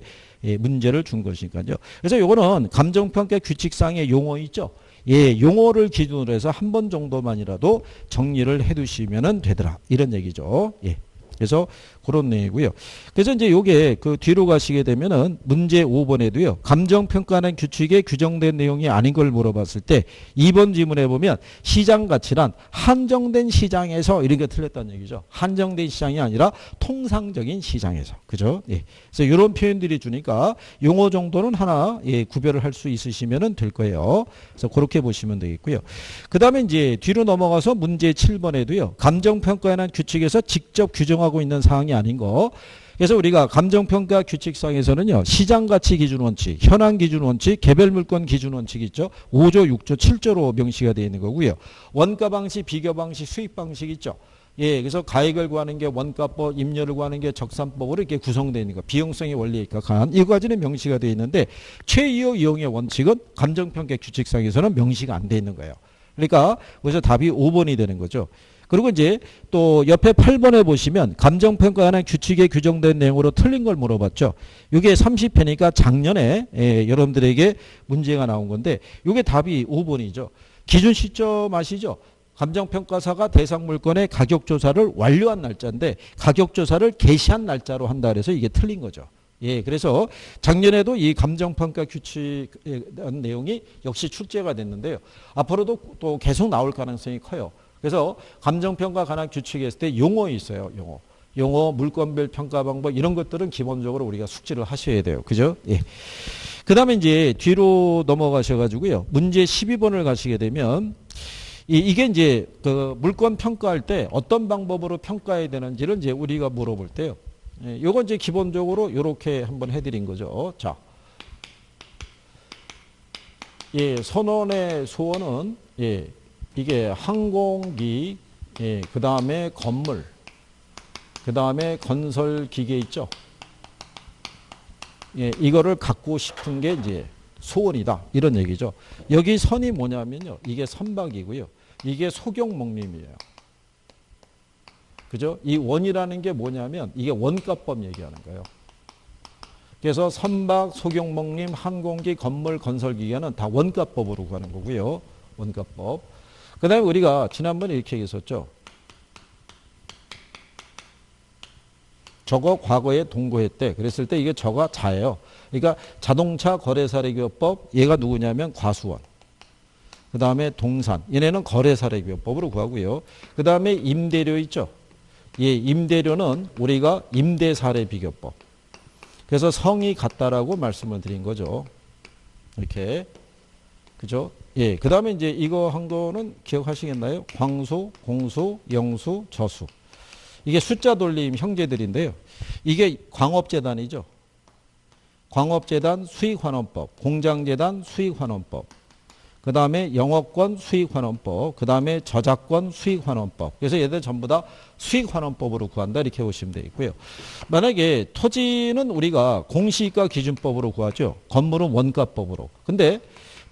S1: 문제를 준 것이니까요. 그래서 요거는 감정평가 규칙상의 용어 있죠. 예, 용어를 기준으로 해서 한 번 정도만이라도 정리를 해 두시면 되더라. 이런 얘기죠. 예. 그래서 그런 내용이고요. 그래서 이제 요게 그 뒤로 가시게 되면은 문제 5번에도요. 감정평가는 규칙에 규정된 내용이 아닌 걸 물어봤을 때 2번 지문에 보면 시장 가치란 한정된 시장에서 이렇게 틀렸다는 얘기죠. 한정된 시장이 아니라 통상적인 시장에서. 그죠? 예. 그래서 이런 표현들이 주니까 용어 정도는 하나 예, 구별을 할 수 있으시면 될 거예요. 그래서 그렇게 보시면 되겠고요. 그 다음에 이제 뒤로 넘어가서 문제 7번에도요. 감정평가에는 규칙에서 직접 규정하고 있는 사항이 아닌 거. 그래서 우리가 감정평가 규칙상에서는요. 시장가치 기준 원칙, 현황 기준 원칙, 개별 물건 기준 원칙 있죠. 5조, 6조, 7조로 명시가 되어 있는 거고요. 원가 방식, 비교 방식, 수익 방식 있죠. 예, 그래서 가액을 구하는 게 원가법, 임료를 구하는 게 적산법으로 이렇게 구성되어 있는 거. 비용성의 원리에 입각한 이 가지는 명시가 되어 있는데 최이호 이용의 원칙은 감정평가 규칙상에서는 명시가 안 되어 있는 거예요. 그러니까 그래서 답이 5번이 되는 거죠. 그리고 이제 또 옆에 8번에 보시면 감정평가하는 규칙에 규정된 내용으로 틀린 걸 물어봤죠. 이게 30회니까 작년에 여러분들에게 문제가 나온 건데 이게 답이 5번이죠. 기준 시점 아시죠? 감정평가사가 대상 물건의 가격조사를 완료한 날짜인데 가격조사를 개시한 날짜로 한다 그래서 이게 틀린 거죠. 예, 그래서 작년에도 이 감정평가 규칙 내용이 역시 출제가 됐는데요. 앞으로도 또 계속 나올 가능성이 커요. 그래서 감정평가 관한 규칙에 있을 때 용어 있어요. 용어. 용어, 물건별 평가 방법 이런 것들은 기본적으로 우리가 숙지를 하셔야 돼요. 그죠? 예. 그다음에 이제 뒤로 넘어가셔 가지고요. 문제 12번을 가시게 되면 이게 이제 그 물건 평가할 때 어떤 방법으로 평가해야 되는지를 이제 우리가 물어볼 때요. 예, 요건 이제 기본적으로 요렇게 한번 해 드린 거죠. 자. 예, 선원의 소원은 예, 이게 항공기, 예, 그다음에 건물, 그다음에 건설 기계 있죠. 예, 이거를 갖고 싶은 게 이제 소원이다. 이런 얘기죠. 여기 선이 뭐냐면요. 이게 선박이고요. 이게 소경목림이에요. 그죠? 이 원이라는 게 뭐냐면 이게 원가법 얘기하는 거예요. 그래서 선박, 소경목림, 항공기, 건물, 건설기계는 다 원가법으로 가는 거고요. 원가법. 그 다음에 우리가 지난번에 이렇게 얘기했었죠. 저거 과거에 동거했대. 그랬을 때 이게 저가 자예요. 그러니까 자동차 거래사례기업법 얘가 누구냐면 과수원. 그 다음에 동산. 얘네는 거래사례기업법으로 구하고요. 그 다음에 임대료 있죠. 예, 임대료는 우리가 임대사례비교법. 그래서 성이 같다라고 말씀을 드린 거죠. 이렇게. 그죠? 예. 그 다음에 이제 이거 한 거는 기억하시겠나요? 광수, 공수, 영수, 저수. 이게 숫자 돌림 형제들인데요. 이게 광업재단이죠. 광업재단 수익환원법, 공장재단 수익환원법, 그 다음에 영업권 수익환원법, 그 다음에 저작권 수익환원법. 그래서 얘들 전부 다 수익환원법으로 구한다 이렇게 보시면 되겠고요. 만약에 토지는 우리가 공시가 기준법으로 구하죠. 건물은 원가법으로. 근데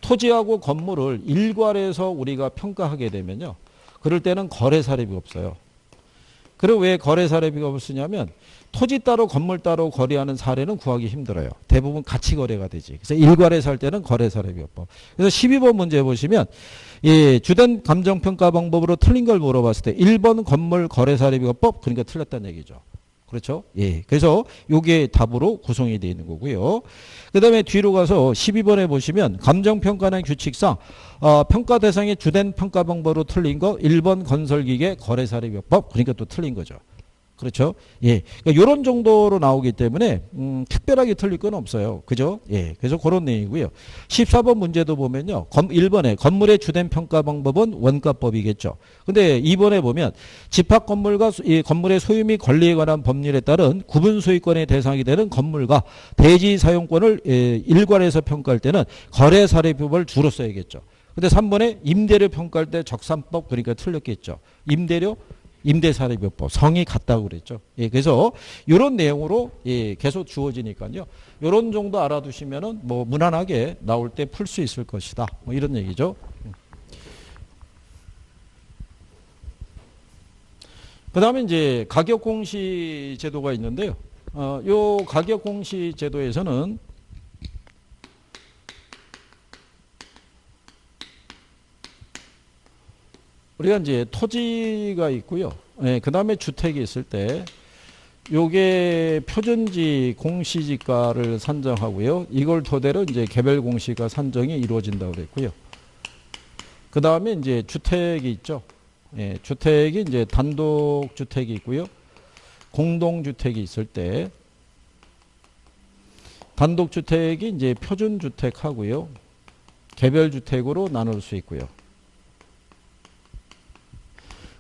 S1: 토지하고 건물을 일괄해서 우리가 평가하게 되면요. 그럴 때는 거래사례비가 없어요. 그리고 왜 거래사례비가 없으냐면 토지 따로 건물 따로 거래하는 사례는 구하기 힘들어요. 대부분 같이 거래가 되지. 그래서 일괄해서 할 때는 거래사례비법법. 그래서 12번 문제 보시면 예, 주된 감정평가 방법으로 틀린 걸 물어봤을 때 1번 건물 거래사례비법법 그러니까 틀렸다는 얘기죠. 그렇죠? 예. 그래서 요게 답으로 구성이 되어 있는 거고요. 그 다음에 뒤로 가서 12번에 보시면 감정평가는 규칙상 평가 대상의 주된 평가 방법으로 틀린 거 1번 건설기계 거래사례비법 그러니까 또 틀린 거죠. 그렇죠? 예. 그러니까 이런 정도로 나오기 때문에 특별하게 틀릴 건 없어요. 그죠? 예. 그래서 그런 내용이고요. 14번 문제도 보면요. 1번에 건물의 주된 평가 방법은 원가법이겠죠. 근데 2번에 보면 집합 건물과 이 건물의 소유 및 권리에 관한 법률에 따른 구분 소유권의 대상이 되는 건물과 대지 사용권을 일괄해서 평가할 때는 거래사례법을 주로 써야겠죠. 근데 3번에 임대료 평가할 때 적산법 그러니까 틀렸겠죠. 임대료 임대사례비법 성이 같다고 그랬죠. 예, 그래서 이런 내용으로 예, 계속 주어지니까요. 이런 정도 알아두시면은 뭐 무난하게 나올 때 풀 수 있을 것이다. 뭐 이런 얘기죠. 그 다음에 이제 가격 공시 제도가 있는데요. 요 가격 공시 제도에서는 우리가 이제 토지가 있고요. 예, 그 다음에 주택이 있을 때 요게 표준지 공시지가를 산정하고요. 이걸 토대로 이제 개별 공시가 산정이 이루어진다고 그랬고요. 그 다음에 이제 주택이 있죠. 예, 주택이 이제 단독 주택이 있고요. 공동 주택이 있을 때 단독 주택이 이제 표준 주택하고요. 개별 주택으로 나눌 수 있고요.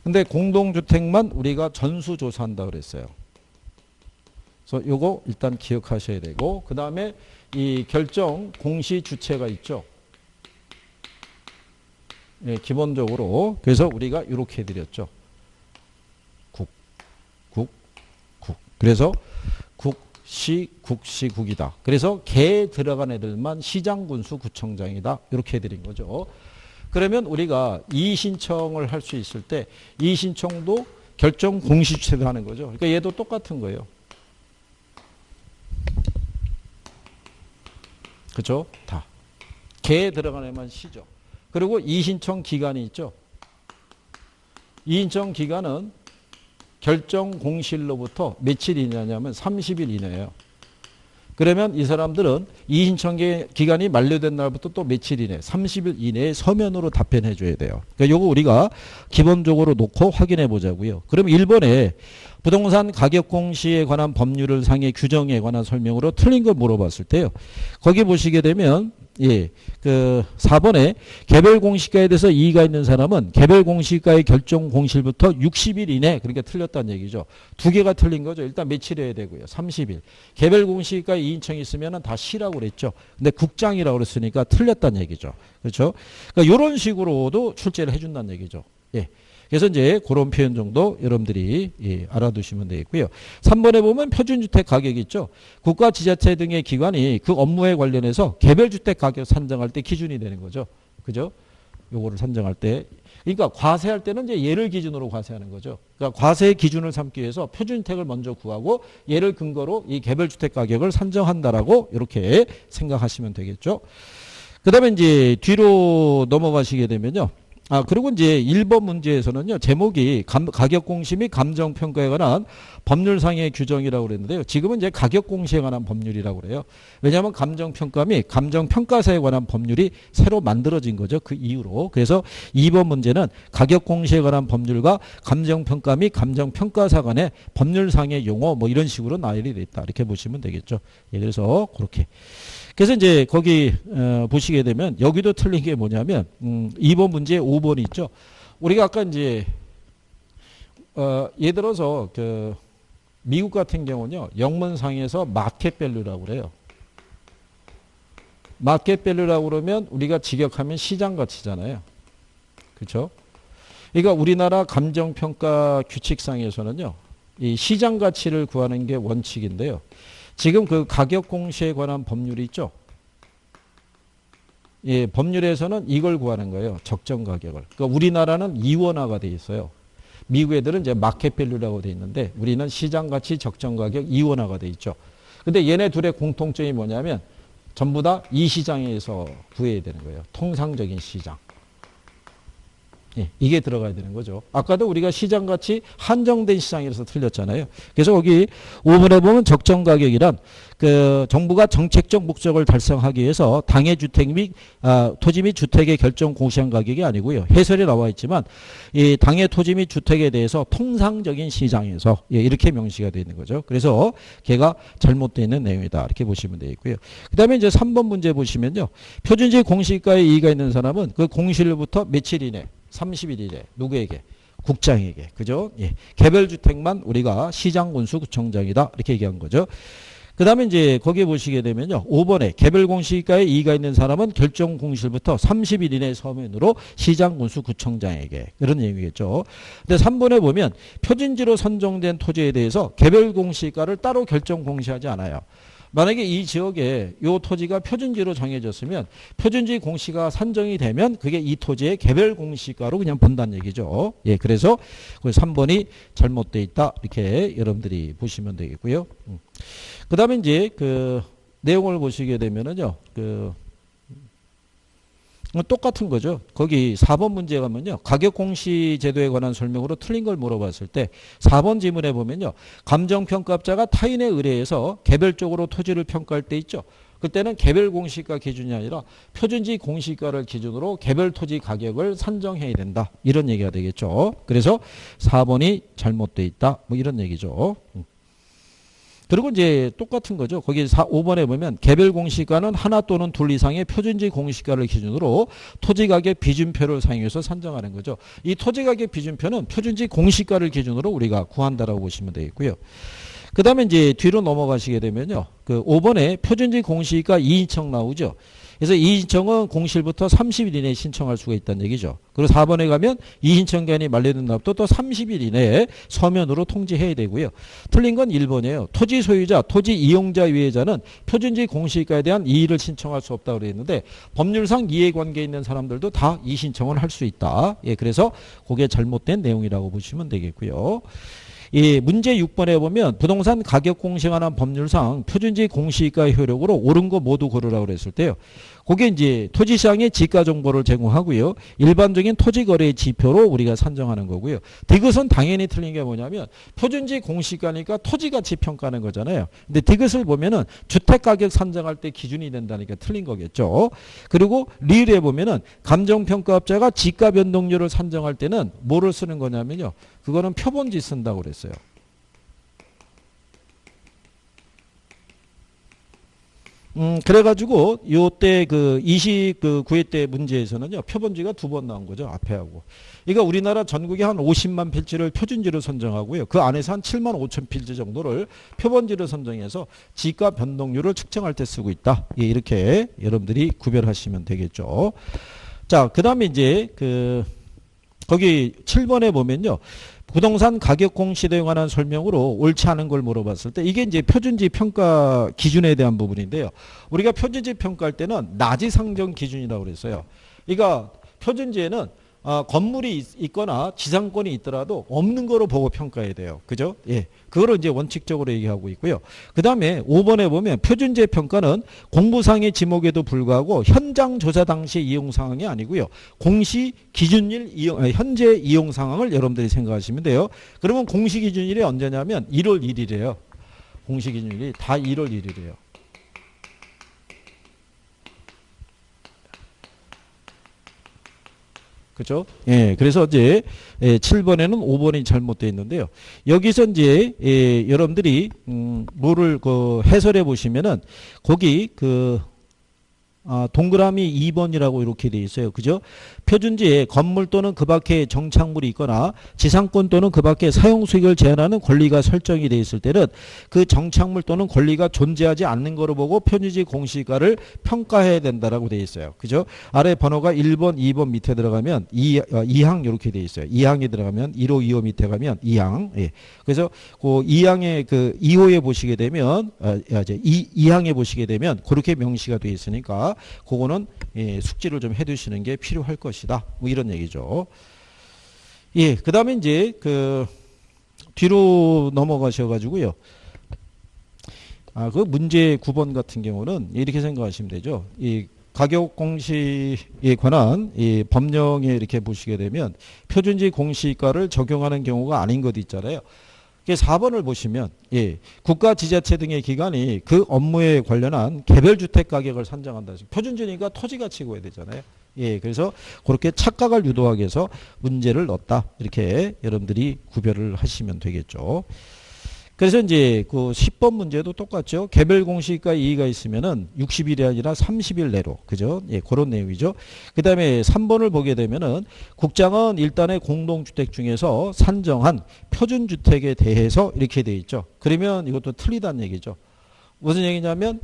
S1: 근데 공동주택만 우리가 전수조사한다 그랬어요. 그래서 요거 일단 기억하셔야 되고, 그 다음에 이 결정 공시 주체가 있죠. 예, 기본적으로. 그래서 우리가 이렇게 해드렸죠. 국. 그래서 국시국이다. 그래서 개에 들어간 애들만 시장군수 구청장이다. 이렇게 해드린 거죠. 그러면 우리가 이의신청을 할 수 있을 때 이의신청도 결정 공시주체를 하는 거죠. 그러니까 얘도 똑같은 거예요. 그렇죠? 다. 개에 들어간 애만 시죠. 그리고 이의신청 기간이 있죠. 이의신청 기간은 결정 공시일로부터 며칠 이내냐면 30일 이내예요. 그러면 이 사람들은 이의신청 기간이 만료된 날부터 또 며칠 이내, 30일 이내에 서면으로 답변해 줘야 돼요. 그러니까 요거 우리가 기본적으로 놓고 확인해 보자고요. 그럼 1번에 부동산 가격 공시에 관한 법률을 상의 규정에 관한 설명으로 틀린 걸 물어봤을 때요. 거기 보시게 되면 예, 그 4번에 개별 공시가에 대해서 이의가 있는 사람은 개별 공시가의 결정 공시일부터 60일 이내, 그러니까 틀렸다는 얘기죠. 두 개가 틀린 거죠. 일단 며칠 해야 되고요. 30일. 개별 공시가에 이의신청이 있으면 다 시라고 그랬죠. 근데 국장이라고 그랬으니까 틀렸다는 얘기죠. 그렇죠? 그러니까 이런 식으로도 출제를 해준다는 얘기죠. 예. 그래서 이제 그런 표현 정도 여러분들이 예, 알아두시면 되겠고요. 3번에 보면 표준주택 가격이 있죠. 국가 지자체 등의 기관이 그 업무에 관련해서 개별주택 가격 산정할 때 기준이 되는 거죠. 그죠? 요거를 산정할 때. 그러니까 과세할 때는 이제 얘를 기준으로 과세하는 거죠. 그러니까 과세의 기준을 삼기 위해서 표준주택을 먼저 구하고 얘를 근거로 이 개별주택 가격을 산정한다라고 이렇게 생각하시면 되겠죠. 그 다음에 이제 뒤로 넘어가시게 되면요. 그리고 이제 1번 문제에서는요, 제목이 가격 공시 및 감정 평가에 관한 법률상의 규정이라고 그랬는데요. 지금은 이제 가격 공시에 관한 법률이라고 그래요. 왜냐하면 감정 평가 및 감정 평가사에 관한 법률이 새로 만들어진 거죠. 그 이후로. 그래서 2번 문제는 가격 공시에 관한 법률과 감정 평가 및 감정 평가사 간의 법률상의 용어 뭐 이런 식으로 나열이 돼 있다. 이렇게 보시면 되겠죠. 예, 그래서 그렇게. 그래서 이제 거기 보시게 되면 여기도 틀린 게 뭐냐면 2번 문제 5번이 있죠. 우리가 아까 이제 예를 들어서 그 미국 같은 경우는요. 영문상에서 마켓 밸류라고 그래요. 마켓 밸류라고 그러면 우리가 직역하면 시장 가치잖아요. 그렇죠? 그러니까 우리나라 감정평가 규칙상에서는요. 이 시장 가치를 구하는 게 원칙인데요. 지금 그 가격 공시에 관한 법률이 있죠. 예, 법률에서는 이걸 구하는 거예요. 적정 가격을. 그러니까 우리나라는 이원화가 돼 있어요. 미국 애들은 이제 마켓 밸류라고 돼 있는데 우리는 시장 가치 적정 가격 이원화가 돼 있죠. 근데 얘네 둘의 공통점이 뭐냐면 전부 다 이 시장에서 구해야 되는 거예요. 통상적인 시장. 예, 이게 들어가야 되는 거죠. 아까도 우리가 시장가치 한정된 시장에서 틀렸잖아요. 그래서 거기 5번에 보면 적정 가격이란 그 정부가 정책적 목적을 달성하기 위해서 당해 주택 및 토지 및 주택의 결정 공시한 가격이 아니고요. 해설이 나와 있지만 이 당해 토지 및 주택에 대해서 통상적인 시장에서 예, 이렇게 명시가 되어 있는 거죠. 그래서 걔가 잘못되어 있는 내용이다. 이렇게 보시면 되겠고요. 그 다음에 이제 3번 문제 보시면요. 표준지 공시가에 이의가 있는 사람은 그 공시일부터 며칠 이내 30일 이내 누구에게? 국장에게. 그죠? 예. 개별주택만 우리가 시장군수구청장이다. 이렇게 얘기한 거죠. 그 다음에 이제 거기에 보시게 되면요. 5번에 개별공시가에 이의가 있는 사람은 결정공시일부터 30일 이내 서면으로 시장군수구청장에게. 그런 내용이겠죠. 근데 3번에 보면 표준지로 선정된 토지에 대해서 개별공시가를 따로 결정공시하지 않아요. 만약에 이 지역에 이 토지가 표준지로 정해졌으면 표준지 공시가 산정이 되면 그게 이 토지의 개별 공시가로 그냥 본다는 얘기죠. 예, 그래서 3번이 잘못되어 있다. 이렇게 여러분들이 보시면 되겠고요. 그 다음에 이제 그 내용을 보시게 되면은요. 똑같은 거죠. 거기 4번 문제 가면요. 가격 공시 제도에 관한 설명으로 틀린 걸 물어봤을 때 4번 지문에 보면요. 감정평가업자가 타인에 의뢰해서 개별적으로 토지를 평가할 때 있죠. 그때는 개별 공시가 기준이 아니라 표준지 공시가를 기준으로 개별 토지 가격을 산정해야 된다. 이런 얘기가 되겠죠. 그래서 4번이 잘못되어 있다. 뭐 이런 얘기죠. 그리고 이제 똑같은 거죠. 거기 5번에 보면 개별 공시가는 하나 또는 둘 이상의 표준지 공시가를 기준으로 토지가격 비준표를 사용해서 산정하는 거죠. 이 토지가격 비준표는 표준지 공시가를 기준으로 우리가 구한다라고 보시면 되겠고요. 그 다음에 이제 뒤로 넘어가시게 되면요. 그 5번에 표준지 공시가 이의신청 나오죠. 그래서 이의신청은 공시일부터 30일 이내에 신청할 수가 있다는 얘기죠. 그리고 4번에 가면 이의신청 기한이 만료된 날부터 또 30일 이내에 서면으로 통지해야 되고요. 틀린 건 1번이에요. 토지 소유자, 토지 이용자 위해자는 표준지 공시가에 대한 이의를 신청할 수 없다고 그랬는데 법률상 이해관계에 있는 사람들도 다 이의신청을 할 수 있다. 예, 그래서 그게 잘못된 내용이라고 보시면 되겠고요. 이 문제 6번에 보면 부동산 가격 공시에 관한 법률상 표준지 공시가 효력으로 옳은 거 모두 고르라고 그랬을 때요. 그게 이제 토지시장의 지가 정보를 제공하고요. 일반적인 토지 거래의 지표로 우리가 산정하는 거고요. 디귿은 당연히 틀린 게 뭐냐면 표준지 공시가니까 토지 가치 평가하는 거잖아요. 근데 디귿을 보면은 주택 가격 산정할 때 기준이 된다니까 틀린 거겠죠. 그리고 리을에 보면은 감정평가업자가 지가 변동률을 산정할 때는 뭐를 쓰는 거냐면요. 그거는 표본지 쓴다고 그랬어요. 그래가지고, 요때 그 29회 때 문제에서는요, 표본지가 2번 나온 거죠, 앞에 하고. 그러니까 우리나라 전국에 한 50만 필지를 표준지로 선정하고요. 그 안에서 한 7만 5천 필지 정도를 표본지로 선정해서 지가 변동률을 측정할 때 쓰고 있다. 예, 이렇게 여러분들이 구별하시면 되겠죠. 자, 그 다음에 이제 거기 7번에 보면요. 부동산 가격 공시에 관한 설명으로 옳지 않은 걸 물어봤을 때 이게 이제 표준지 평가 기준에 대한 부분인데요. 우리가 표준지 평가할 때는 나지 상정 기준이라고 그랬어요. 그러니까 표준지에는 건물이 있거나 지상권이 있더라도 없는 거로 보고 평가해야 돼요. 그죠? 예. 그거를 이제 원칙적으로 얘기하고 있고요. 그 다음에 5번에 보면 표준지의 평가는 공부상의 지목에도 불구하고 현장 조사 당시 이용 상황이 아니고요. 공시 기준일 현재 이용 상황을 여러분들이 생각하시면 돼요. 그러면 공시 기준일이 언제냐면 1월 1일이에요. 공시 기준일이 다 1월 1일이에요. 그죠? 예, 그래서 이제 7번에는 5번이 잘못되어 있는데요. 여기서 이제 여러분들이 뭐를 해설해 보시면은 거기 동그라미 2번이라고 이렇게 돼 있어요. 그죠? 표준지에 건물 또는 그 밖에 정착물이 있거나 지상권 또는 그 밖에 사용 수익을 제한하는 권리가 설정이 돼 있을 때는 그 정착물 또는 권리가 존재하지 않는 거로 보고 표준지 공시가를 평가해야 된다라고 돼 있어요. 그죠? 아래 번호가 1번, 2번 밑에 들어가면 2항 이렇게 돼 있어요. 2항에 들어가면 1호, 2호 밑에 가면 2항. 예. 그래서 그 2항에 2호에 보시게 되면 2항에 보시게 되면 그렇게 명시가 돼 있으니까 그거는 숙지를 좀 해두시는 게 필요할 것이다. 뭐 이런 얘기죠. 예, 그 다음에 이제 뒤로 넘어가셔가지고요. 그 문제 9번 같은 경우는 이렇게 생각하시면 되죠. 이 가격 공시에 관한 이 법령에 이렇게 보시게 되면 표준지 공시가를 적용하는 경우가 아닌 것 있잖아요. 4번을 보시면 국가 지자체 등의 기관이 그 업무에 관련한 개별주택 가격을 산정한다. 표준지니까 토지가치고 해야 되잖아요. 그래서 그렇게 착각을 유도하기 위해서 문제를 넣었다. 이렇게 여러분들이 구별을 하시면 되겠죠. 그래서 이제 10번 문제도 똑같죠. 개별 공시가 이의가 있으면은 60일이 아니라 30일 내로. 그죠? 그런 내용이죠. 그 다음에 3번을 보게 되면은 국장은 일단의 공동주택 중에서 산정한 표준주택에 대해서 이렇게 돼 있죠. 그러면 이것도 틀리다는 얘기죠. 무슨 얘기냐면,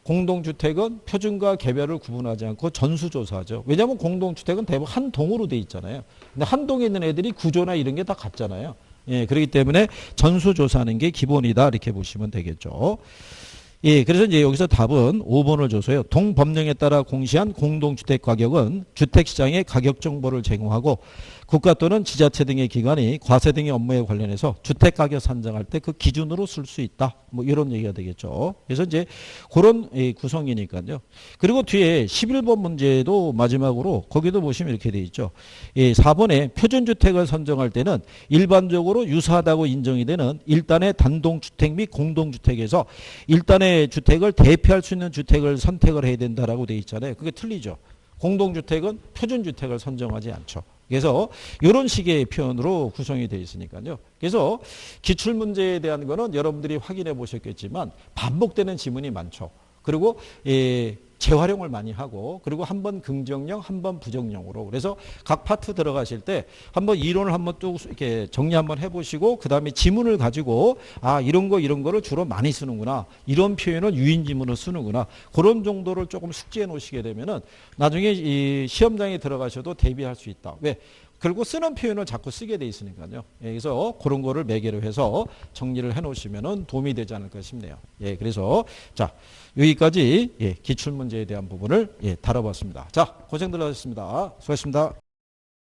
S1: 공동주택은 표준과 개별을 구분하지 않고 전수조사하죠. 왜냐하면 공동주택은 대부분 한 동으로 돼 있잖아요. 근데 한 동에 있는 애들이 구조나 이런 게 다 같잖아요. 그렇기 때문에 전수조사하는 게 기본이다. 이렇게 보시면 되겠죠. 그래서 이제 여기서 답은 5번을 줘서요. 동법령에 따라 공시한 공동주택 가격은 주택시장의 가격 정보를 제공하고 국가 또는 지자체 등의 기관이 과세 등의 업무에 관련해서 주택가격 산정할 때 그 기준으로 쓸 수 있다. 뭐 이런 얘기가 되겠죠. 그래서 이제 그런 구성이니까요. 그리고 뒤에 11번 문제도 마지막으로 거기도 보시면 이렇게 돼 있죠. 4번에 표준주택을 선정할 때는 일반적으로 유사하다고 인정이 되는 일단의 단독주택 및 공동주택에서 일단의 주택을 대표할 수 있는 주택을 선택을 해야 된다라고 돼 있잖아요. 그게 틀리죠. 공동주택은 표준주택을 선정하지 않죠. 그래서 이런 식의 표현으로 구성이 되어 있으니까요. 그래서 기출문제에 대한 거는 여러분들이 확인해 보셨겠지만 반복되는 지문이 많죠. 그리고 재활용을 많이 하고 그리고 한 번 긍정형, 한 번 부정형으로 그래서 각 파트 들어가실 때 한번 이론을 한번 또 이렇게 정리 한번 해보시고 그 다음에 지문을 가지고 이런 거를 주로 많이 쓰는구나 이런 표현을 유인 지문을 쓰는구나 그런 정도를 조금 숙지해 놓으시게 되면은 나중에 이 시험장에 들어가셔도 대비할 수 있다. 왜? 그리고 쓰는 표현을 자꾸 쓰게 돼 있으니까요. 그래서 그런 거를 매개로 해서 정리를 해 놓으시면은 도움이 되지 않을까 싶네요. 그래서 자, 여기까지 기출문제에 대한 부분을 다뤄봤습니다. 자, 고생들 하셨습니다. 수고하셨습니다.